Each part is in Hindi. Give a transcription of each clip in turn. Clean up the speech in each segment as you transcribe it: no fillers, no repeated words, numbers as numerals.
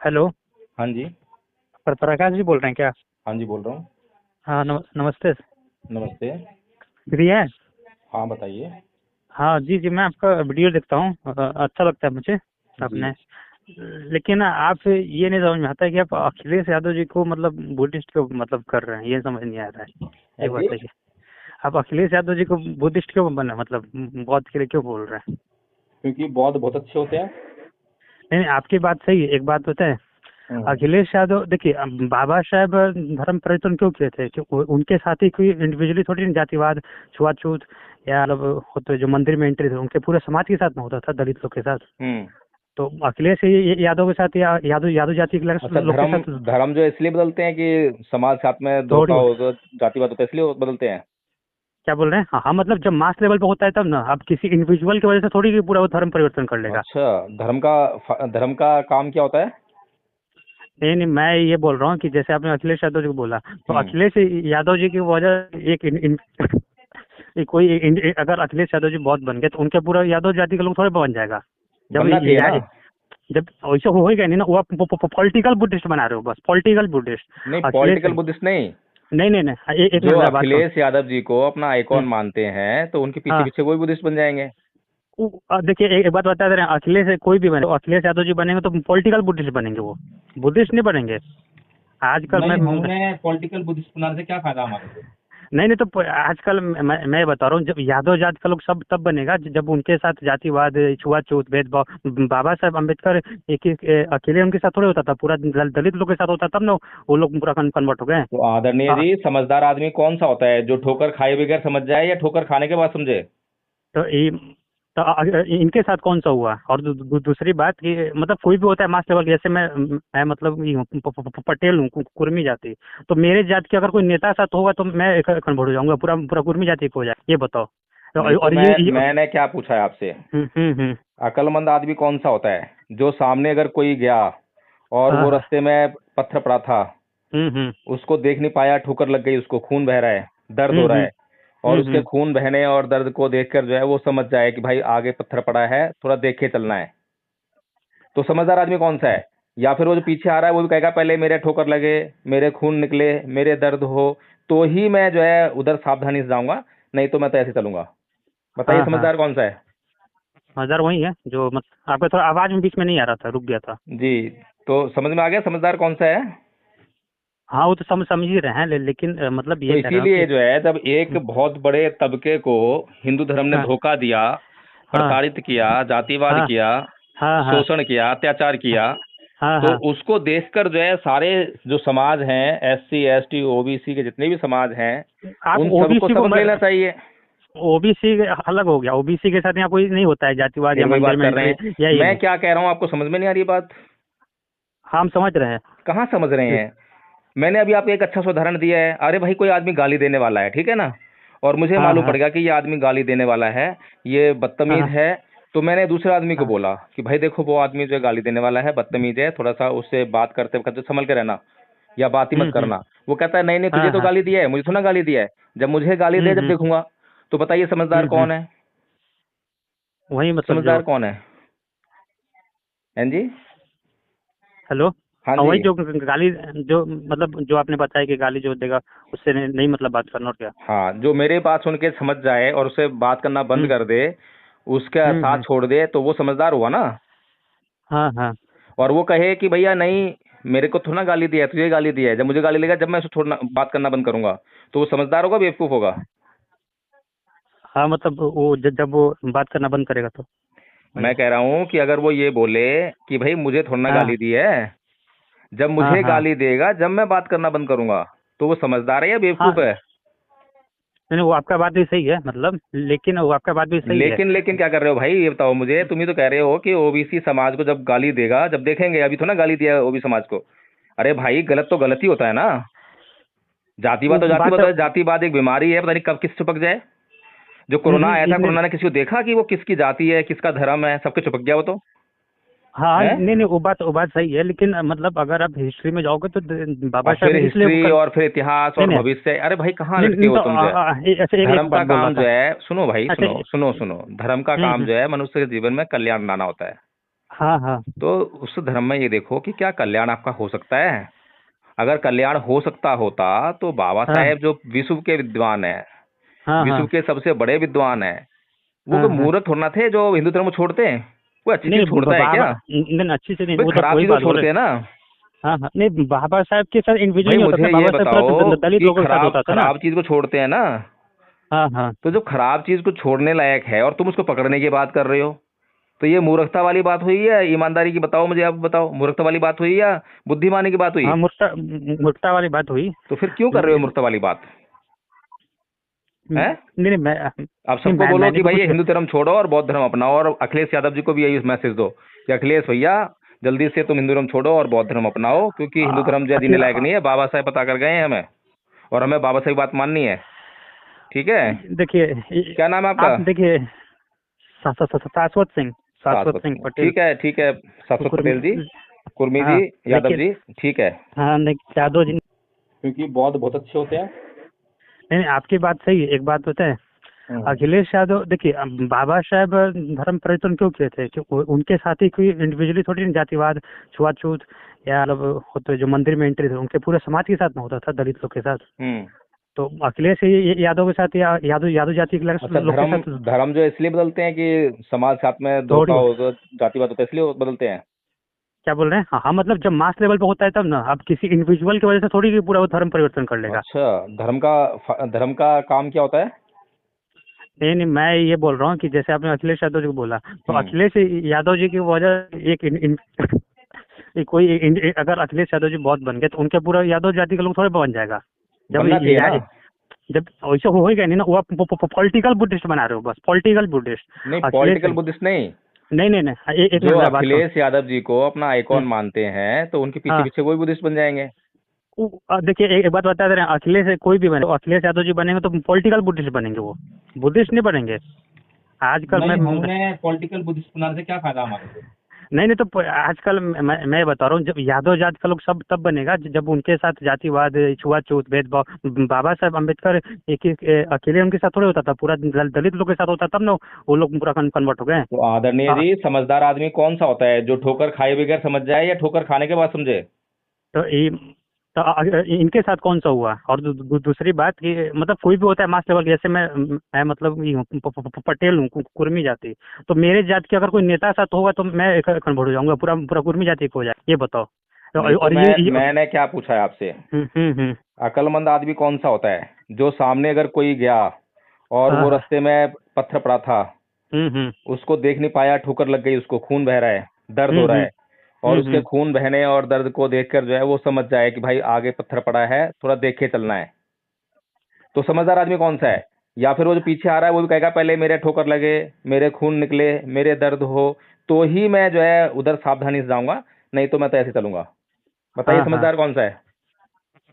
हेलो। हाँ जी। प्रकाश जी बोल रहे हैं क्या? हाँ जी, बोल रहा हूँ। हाँ, नमस्ते। नमस्ते। फ्री है? हाँ, बताइए। हाँ जी जी, मैं आपका वीडियो देखता हूँ, अच्छा लगता है मुझे। जी। आपने, लेकिन आप ये नहीं समझ में आता है कि आप अखिलेश यादव जी को मतलब बुद्धिस्ट क्यों मतलब कर रहे हैं, ये समझ नहीं आ रहा है। हाँ एक जी। बात है कि आप अखिलेश यादव जी को बुद्धिस्ट क्यों बने, मतलब बौद्ध के लिए क्यों बोल रहे हैं? क्योंकि बौद्ध बहुत अच्छे होते हैं। नहीं नहीं, आपकी बात सही है, एक बात होता है। हम्म। अखिलेश यादव देखिए, बाबा साहब धर्म परिवर्तन क्यों किए थे? कि उनके साथ ही कोई इंडिविजुअली थोड़ी ना जातिवाद, छुआछूत या मतलब होते जो मंदिर में एंट्री थे उनके पूरे समाज के साथ में होता था, दलित लोग के साथ। हम्म। तो अखिलेश यादव के साथ या यादव यादव जाति के अच्छा, लोग के धर्म साथ धर्म जो इसलिए बदलते हैं कि समाज साथ में धोखा थोड़ी। हो तो जातिवाद होता है, इसलिए वो बदलते हैं। क्या बोल रहे हैं? हाँ हाँ, मतलब जब मास लेवल पे होता है तब ना, अब किसी इंडिविजुअल की वजह से थोड़ी कि पूरा वो धर्म परिवर्तन कर लेगा। अच्छा, धर्म का काम क्या होता है? नहीं नहीं, मैं ये बोल रहा हूँ कि जैसे आपने अखिलेश यादव जी को बोला, तो हम्म। अखिलेश यादव जी की वजह एक अगर अखिलेश यादव जी बौद्ध बन गए तो उनके पूरा यादव जाति के लोग थोड़े बन जाएगा। जब बनना चाहिए ना। जब वैसे हो ही गया नहीं ना, वो आप पॉलिटिकल बुद्धिस्ट बना रहे हो, बस पॉलिटिकल बुद्धिस्ट। नहीं, अखिलेश, पॉलिटिकल बुद्धिस्ट नहीं। नहीं नहीं नहीं, एक जो मिनट मेरा बात सुन। अखिलेश यादव जी को अपना हम्म, आइकॉन मानते हैं तो उनके पीछे हाँ। पीछे वही बुद्धिस्ट बन जाएंगे। देखिए, एक बात बता दे रहे हैं, अखिलेश कोई भी बने तो अखिलेश यादव जी बनेंगे तो पॉलिटिकल बुद्धिस्ट बनेंगे, वो बुद्धिस्ट नहीं बनेंगे। आजकल नहीं, मैं हमें पॉलिटिकल बुद्धिस्ट बनाने से क्या फायदा हमारे को? नहीं नहीं, तो आजकल मैं बता रहा हूँ, जब यादव जाति का लोग सब तब बनेगा जब उनके साथ जातिवाद, छुआछूत, भेदभाव। बाबा साहब अम्बेडकर अकेले उनके साथ थोड़े होता था, पूरा दलित लोग के साथ होता, तब ना वो लोग पूरा कन्वर्ट हो गए। तो आदरणीय हाँ, जी, समझदार आदमी कौन सा होता है, जो ठोकर खाए बगैर समझ जाए या ठोकर खाने के बाद समझे? तो इनके साथ कौन सा हुआ? और दूसरी बात कि मतलब कोई भी होता है मास लेवल, जैसे मैं मतलब ये हूँ, पटेल हूँ, कुर्मी जाति। तो मेरे जाति के अगर कोई नेता साथ होगा तो मैं कन्वर्ट हो जाऊंगा, पूरा पूरा कुर्मी जाति को हो जाए, ये बताओ। नहीं, तो और मैंने क्या पूछा है आपसे? हम्म। अक्लमंद आदमी कौन सा होता है, जो सामने अगर कोई गया और हाँ वो हाँ। रास्ते में पत्थर पड़ा था, हम्म। उसको देख नहीं पाया, ठोकर लग गई, उसको खून बह रहा है, दर्द हो रहा हम्म। है, और उसके हम्म। खून बहने और दर्द को देखकर जो है वो समझ जाए कि भाई आगे पत्थर पड़ा है, थोड़ा देख के चलना है। तो समझदार आदमी कौन सा है? या फिर वो जो पीछे आ रहा है वो भी कहेगा पहले मेरे ठोकर लगे, मेरे खून निकले, मेरे दर्द हो, तो ही मैं जो है उधर सावधानी से जाऊंगा, नहीं तो मैं तो ऐसे चलूंगा। बताइए हाँ हाँ। समझदार कौन सा है? हजार वही है जो मतलब आपका थोड़ा आवाज में बीच में नहीं आ रहा था, रुक गया था। जी। तो समझ में आ गया समझदार कौन सा है? हाँ, वो तो समझ ही रहे हैं, लेकिन मतलब तो ये कह रहा हूँ कि इसीलिए जो है, जब एक बहुत बड़े तबके को हिंदू धर्म ने हाँ धोखा दिया, हाँ प्रताड़ित किया, जातिवाद हाँ किया, हाँ हाँ शोषण किया, अत्याचार किया, हाँ तो हाँ। उसको देखकर जो है सारे जो समाज हैं, एससी एसटी ओबीसी के जितने भी समाज हैं, आप उन सबको ओबीसी को, सबक लेना चाहिए। ओबीसी अलग हो गया, ओबीसी के साथ यहाँ कोई नहीं होता है जातिवाद फिर या वही मंदिर बात में कर रहे एंट्री हैं। या ये मैं नहीं। क्या कह रहा हूँ आपको समझ में नहीं आ रही बात? हाँ, हम समझ रहे कहाँ समझ रहे हैं। हैं? मैंने अभी आपको एक अच्छा सा उदाहरण दिया है। अरे भाई, कोई आदमी गाली देने वाला है, ठीक है ना, और मुझे हाँ मालूम हाँ पड़ गया कि ये आदमी गाली देने वाला है, ये बदतमीज हाँ है। तो मैंने दूसरे आदमी को हाँ। बोला कि भाई देखो, वो आदमी जो है गाली देने वाला है, बदतमीज है, थोड़ा सा उससे बात करते वक्त संभल के रहना, या बात ही मत हम्म। करना। वो कहता है नहीं नहीं, तुझे हाँ तो हाँ। गाली दिया है, मुझे थोड़ा गाली दिया है। जब मुझे गाली दे जब हम्म। देखूंगा। तो बताइए समझदार हम्म। कौन है? वही मतलब जो, समझदार कौन है? हैं जी? हेलो। हाँ हाँ, जी। वही जो गाली, जो मतलब जो आपने बताया कि गाली जो देगा उससे नहीं मतलब बात करना, और क्या। हाँ, जो मेरे बात सुन के समझ जाए और उसे बात करना बंद हम्म कर दे, उसका साथ हम्म। छोड़ दे, तो वो समझदार हुआ ना। हाँ हाँ और वो कहे कि भैया नहीं, मेरे को थोड़ा गाली दिया है, तुझे गाली दिया है, जब मुझे गाली लेगा जब मैं उसे छोड़ना बात करना बंद करूंगा, तो वो समझदार होगा बेवकूफ होगा? हाँ, मतलब वो जब वो बात करना बंद करेगा तो वही। मैं कह रहा हूँ कि अगर वो ये बोले कि भाई मुझे थोड़ा ना हाँ गाली दी है, जब हाँ मुझे हाँ गाली देगा जब मैं बात करना बंद करूंगा, तो वो समझदार है या हाँ। बेवकूफ है? नहीं, वो आपका बात भी सही है मतलब, लेकिन वो आपका बात भी सही है। लेकिन क्या कर रहे हो भाई, ये बताओ मुझे। तुम ही तो कह रहे हो कि ओबीसी समाज को जब गाली देगा जब देखेंगे, अभी तो ना गाली दिया ओबीसी समाज को। अरे भाई, गलत तो गलत ही होता है ना। जातिवाद वो तो जातिवाद बात, है, जातिवाद एक बीमारी है, पता नहीं कब किस चिपक जाए। जो कोरोना आया था, नहीं। कोरोना ने किसी को देखा कि वो किसकी जाति है, किसका धर्म है, सबके चिपक गया वो तो। हाँ, है। नहीं नहीं, वो बात सही है, लेकिन मतलब अगर आप हिस्ट्री में जाओगे तो बाबा और साहब फिर इसलिए वो हिस्ट्री कर, और फिर इतिहास नहीं और नहीं भविष्य, अरे भाई कहाँ नहीं लटके नहीं, हो तो तुम जो है? ऐसे एक धर्म बात का बोल रहा काम जो था। है, सुनो भाई, अच्छा। सुनो सुनो सुनो, धर्म का काम हम्म। जो है मनुष्य के जीवन में कल्याण लाना होता है। हाँ हाँ तो उस धर्म में ये देखो कि क्या कल्याण आपका हो सकता है। अगर कल्याण हो सकता होता तो बाबा हाँ साहेब जो विश्व के विद्वान है, हाँ विश्व हाँ के सबसे बड़े विद्वान है, वो हाँ कोई हाँ। मूर्ख थोड़ा ना थे जो हिंदू धर्म को छोड़ते हैं। कोई अच्छी चीज नहीं छोड़ता है बाबा क्या? नहीं, अच्छी से नहीं, भाई वो तो खराब वही चीज तो बात बोल रहे। छोड़ते हैं ना। हाँ हाँ, नहीं बाबा साहब के साथ इंडिविजुअल भाई नहीं होता था, मुझे ये बाबा साहब के बताओ साथ दलित कि लोगों के साथ खराब होता था ना। खराब चीज को छोड़ते हैं ना, हाँ हाँ। तो जो खराब चीज को छोड़ने लायक है और तुम उसको पकड़ने की बात कर रहे हो, तो ये मूर्खता वाली बात हुई या ईमानदारी की? बताओ मुझे, आप बताओ, मूर्खता वाली बात हुई या बुद्धिमानी की बात हुई? हाँ मुर्ता वाली बात हुई। तो फिर क्यों कर रहे हो मूर्खता वाली बात? है? नहीं नहीं मैं आप नहीं सबको बोलो मैंने कि भी भाई ये कुछ। हिंदू धर्म छोड़ो और बौद्ध धर्म अपनाओ, और अखिलेश यादव जी को भी यही मैसेज दो कि अखिलेश भैया जल्दी से तुम हिंदू धर्म छोड़ो और बौद्ध धर्म अपनाओ, क्योंकि हिंदू धर्म जो है जीने लायक नहीं है। बाबा साहेब बता कर गए हैं हमें, और हमें बाबा साहेब की बात माननी है। ठीक है? देखिए क्या नाम है आपका? आप देखिए शाश्वत सिंह, शाश्वत शाश्वत सिंह सिंह, पटेल। ठीक है ठीक है। शाश्वत कुकुर में। पटेल जी, कुर्मी हाँ जी, यादव लेकिन जी, ठीक है। हाँ नहीं यादव जी। क्योंकि बौद्ध बहुत अच्छे होते हैं। नहीं आपकी बात सही है, एक बात होता है। हम्म। अखिलेश यादव देखिए, बाबा साहब धर्म परिवर्तन क्यों किए थे कि उनके साथ ही कोई इंडिविजुअली थोड़ी ना जातिवाद, छुआछूत या मतलब होते जो मंदिर में एंट्री थे उनके पूरे समाज के साथ में होता था, दलित लोग के साथ। हम्म। तो अखिलेश यादव के साथ या यादव यादव जाति के अच्छा, लोग के धर्म साथ धर्म जो इसलिए बदलते हैं कि समाज साथ में धोखा थोड़ी। हो तो जातिवाद होता है, इसलिए वो बदलते हैं? क्या बोल रहे हैं? हाँ हाँ, मतलब जब मास लेवल पे होता है तब ना, अब किसी इंडिविजुअल की वजह से थोड़ी कि पूरा वो धर्म परिवर्तन कर लेगा। अच्छा, धर्म का काम क्या होता है? नहीं नहीं मैं ये बोल रहा हूँ कि जैसे आपने अखिलेश यादव जी को बोला, तो हम्म। अखिलेश यादव जी की वजह अगर अखिलेश यादव जी बहुत बन गए तो उनके पूरा यादव जाति का लोग थोड़े बन जाएगा। जब बनना चाहिए ना। जब वैसे हो ही गया नहीं ना, वो आप पॉलिटिकल बुद्धिस्ट बना रहे हो, बस पॉलिटिकल बुद्धिस्ट। नहीं, अखिलेश पॉलिटिकल बुद्धिस्ट नहीं। नहीं नहीं नहीं एक जो मिनट मेरा बात सुन। अखिलेश यादव जी को अपना हम्म, आइकॉन मानते हैं तो उनके पीछे हाँ पीछे वही बुद्धिस्ट बन जाएंगे। देखिए एक बात बता दे रहे हैं, अखिलेश कोई भी बने तो अखिलेश यादव जी बनेंगे तो पॉलिटिकल बुद्धिस्ट बनेंगे, वो बुद्धिस्ट नहीं बनेंगे। आजकल नहीं, मैं हमें पॉलिटिकल बुद्धिस्ट बनाने से क्या फायदा हमारे को? नहीं नहीं तो आजकल मैं बता रहा हूँ, जब यादव जाति का लोग सब तब बनेगा जब उनके साथ जातिवाद, छुआछूत, भेदभाव। बाबा साहब अम्बेडकर अकेले उनके साथ थोड़े होता था, पूरा दलित लोग के साथ होता, तब ना वो लोग पूरा कन्वर्ट हो गए। तो आदरणीय जी, समझदार आदमी कौन सा होता है, जो ठोकर खाए बगैर समझ जाए या ठोकर खाने के बाद समझे? तो इनके साथ कौन सा हुआ? और दूसरी बात कि मतलब कोई भी होता है मास लेवल, जैसे मैं मतलब ये हूँ, पटेल हूँ, कुर्मी जाति। तो मेरे जाति के अगर कोई नेता साथ होगा तो मैं कन्वर्ट हो जाऊंगा, पूरा पूरा कुर्मी जाति को हो जाए, ये बताओ। नहीं, तो और मैंने क्या पूछा है आपसे? हम्म। अक्लमंद आदमी कौन सा होता है? जो सामने अगर कोई गया और हाँ वो हाँ रास्ते में पत्थर पड़ा था, हम्म। उसको देख नहीं पाया, ठोकर लग गई, उसको खून बह रहा है, दर्द हो हम्म रहा हम्म है, और उसके हम्म। खून बहने और दर्द को देखकर जो है वो समझ जाए कि भाई आगे पत्थर पड़ा है, थोड़ा देख के चलना है। तो समझदार आदमी कौन सा है? या फिर वो जो पीछे आ रहा है वो भी कहेगा पहले मेरे ठोकर लगे, मेरे खून निकले, मेरे दर्द हो, तो ही मैं जो है उधर सावधानी से जाऊंगा, नहीं तो मैं तो ऐसे चलूंगा। बताइए हाँ हाँ, समझदार कौन सा है?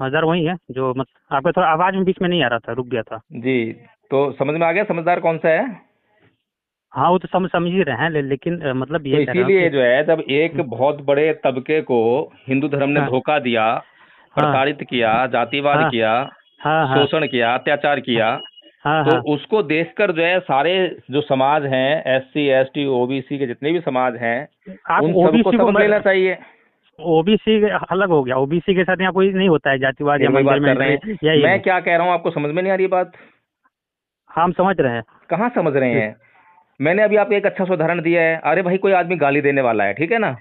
हजार वही है जो मतलब आपका थोड़ा आवाज में बीच में नहीं आ रहा था, रुक गया था। जी, तो समझ में आ गया समझदार कौन सा है? हाँ वो तो समझ ही रहे हैं, लेकिन मतलब तो ये कह रहा हूँ कि इसीलिए जो है, जब एक बहुत बड़े तबके को हिंदू धर्म ने हाँ धोखा दिया, हाँ प्रताड़ित किया, जातिवाद हाँ किया, हाँ हाँ शोषण किया, अत्याचार किया, हाँ तो हाँ। उसको देखकर जो है सारे जो समाज हैं, SC ST OBC के जितने भी समाज हैं, आप उन सबको ओबीसी को, सबक लेना चाहिए। ओबीसी अलग हो गया, ओबीसी के साथ यहाँ कोई नहीं होता है जातिवाद या फिर वही मंदिर बात में कर रहे एंट्री हैं। या ये मैं नहीं। क्या कह रहा हूँ आपको समझ में नहीं आ रही बात? हाँ हम समझ रहे हैं। कहाँ समझ रहे हैं? मैंने अभी आपको एक अच्छा सा उदाहरण दिया है। अरे भाई, कोई आदमी गाली देने वाला है, ठीक है ना,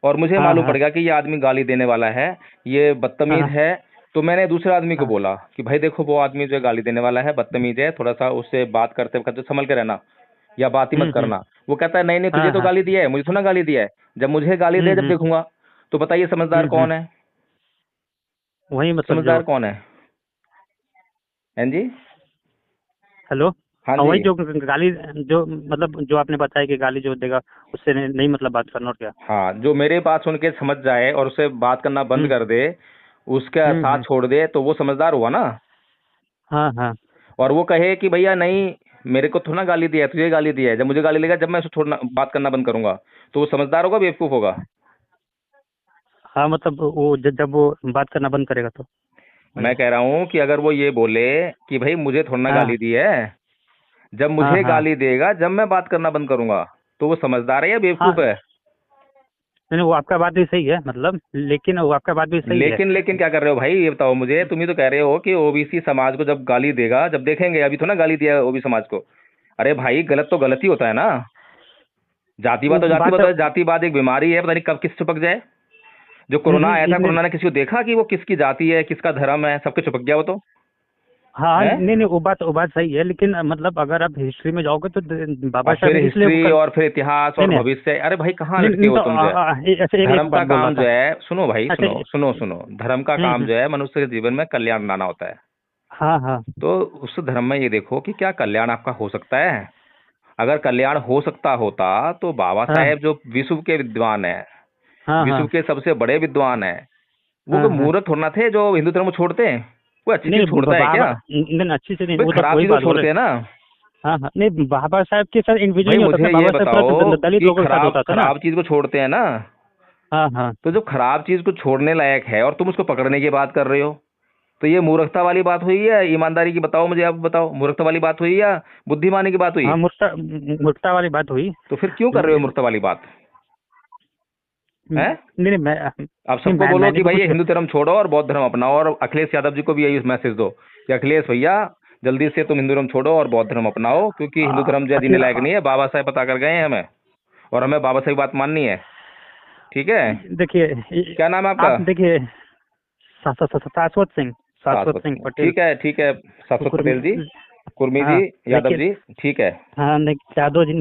और मुझे हाँ मालूम पड़ हाँ गया कि ये आदमी गाली देने वाला है, ये बदतमीज हाँ है। तो मैंने दूसरे आदमी को हाँ। बोला कि भाई देखो, वो आदमी जो है गाली देने वाला है, बदतमीज है, थोड़ा सा उससे बात करते वक्त संभल के रहना, या बात ही मत हम्म। करना। वो कहता है नहीं नहीं, तुझे हाँ तो हाँ। गाली दिया है, मुझे थोड़ा गाली दिया है। जब मुझे गाली दे जब हम्म। देखूंगा। तो बताइए समझदार हम्म। कौन है? वही मतलब जो, समझदार कौन है? हैं जी? हेलो। हाँ हाँ जी। वही जो गाली, जो मतलब जो आपने बताया कि गाली जो देगा उससे नहीं मतलब बात करना, और क्या। हाँ, जो मेरे बात सुन के समझ जाए और उससे बात करना बंद हम्म कर दे, उसका साथ हम्म। छोड़ दे, तो वो समझदार हुआ ना। हाँ हाँ और वो कहे कि भैया नहीं, मेरे को थोड़ा गाली दिया है, तुझे गाली दिया है, जब मुझे गाली लेगा जब मैं उसको छोड़ना बात करना बंद करूंगा, तो वो समझदार होगा बेवकूफ होगा? हाँ, मतलब वो जब वो बात करना बंद करेगा तो वही। मैं कह रहा हूँ कि अगर वो ये बोले कि भाई मुझे थोड़ा ना हाँ गाली दी है, जब हाँ मुझे हाँ गाली देगा जब मैं बात करना बंद करूंगा, तो वो समझदार है या हाँ। बेवकूफ है? नहीं, वो आपका बात भी सही है, मतलब लेकिन वो आपका बात भी सही है। लेकिन क्या कर रहे हो भाई, ये बताओ मुझे। तुम ही तो कह रहे हो कि ओबीसी समाज को जब गाली देगा, जब देखेंगे, अभी तो ना गाली दिया ओबीसी समाज को। अरे भाई, गलत तो गलत ही होता है ना। वो जातिवाद तो बात जातिवाद है, जातिवाद एक बीमारी है, पता नहीं कब किस चिपक जाए। जो कोरोना आया था, नहीं, कोरोना ने किसी को देखा कि वो किसकी जाति है, किसका धर्म है, सबके चिपक गया वो तो। हाँ, है। नहीं नहीं, वो बात सही है, लेकिन मतलब अगर आप हिस्ट्री में जाओगे तो बाबा और फिर साहब ने इसलिए हिस्ट्री और फिर इतिहास नहीं और नहीं भविष्य, अरे भाई कहाँ नहीं लटके नहीं, हो तो तुम जो है। ऐसे एक धर्म बात का बोल रहा काम जो था। है, सुनो भाई, अच्छा, सुनो सुनो सुनो, धर्म का काम हम्म। जो है मनुष्य के जीवन में कल्याण लाना होता है। हाँ हाँ तो उस धर्म में ये देखो कि क्या कल्याण आपका हो सकता है। अगर कल्याण हो सकता होता तो बाबा हाँ साहेब जो विश्व के विद्वान है, हाँ हाँ विश्व के सबसे बड़े विद्वान है, वो हाँ कोई हाँ। मूर्ख थोड़ा ना थे जो हिंदू धर्म को छोड़ते हैं। कोई अच्छी नहीं चीज छोड़ता है बाबा क्या? नहीं, अच्छी से नहीं, कोई वो तो खराब वही चीज को बात बोल रहे। छोड़ते हैं ना। हाँ हाँ, नहीं बाबा साहब के साथ इंडिविजुअल भाई नहीं होता मुझे था, ये बाबा साहब पूरा बताओ दलित कि लोगों के साथ खराब होता था ना। खराब चीज को छोड़ते हैं ना। हाँ हाँ। तो जो खराब चीज को छोड़ने लायक है और तुम उसको पकड़ने की बात कर रहे हो, तो ये मूर्खता वाली बात हुई या ईमानदारी की? बताओ मुझे, आप बताओ, मूर्खता वाली बात हुई या बुद्धिमानी की बात हुई? हाँ, मुर्ता वाली बात हुई। तो फिर क्यों कर रहे हो मूर्खता वाली बात? है। नहीं नहीं, आप नहीं सबको बोलो मैंने कि भी भाई ये कुछ हिंदू धर्म छोड़ो और बौद्ध धर्म अपनाओ, और अखिलेश यादव जी को भी यही मैसेज दो कि अखिलेश भैया, जल्दी से तुम हिंदू धर्म छोड़ो और बौद्ध धर्म अपनाओ, क्योंकि हिंदू धर्म जो है जीने अखिल लायक नहीं है। बाबा साहेब बता कर गए हैं हमें, और हमें बाबा साहेब की बात माननी है। ठीक है। देखिए, क्या नाम है आपका? आप देखिए, शाश्वत सिंह, शाश्वत शाश्वत सिंह सिंह, पटेल। ठीक है ठीक है। शाश्वत कुकुर में। पटेल जी, कुर्मी हाँ जी, यादव लेकिन जी, ठीक है। हाँ, नहीं यादव जी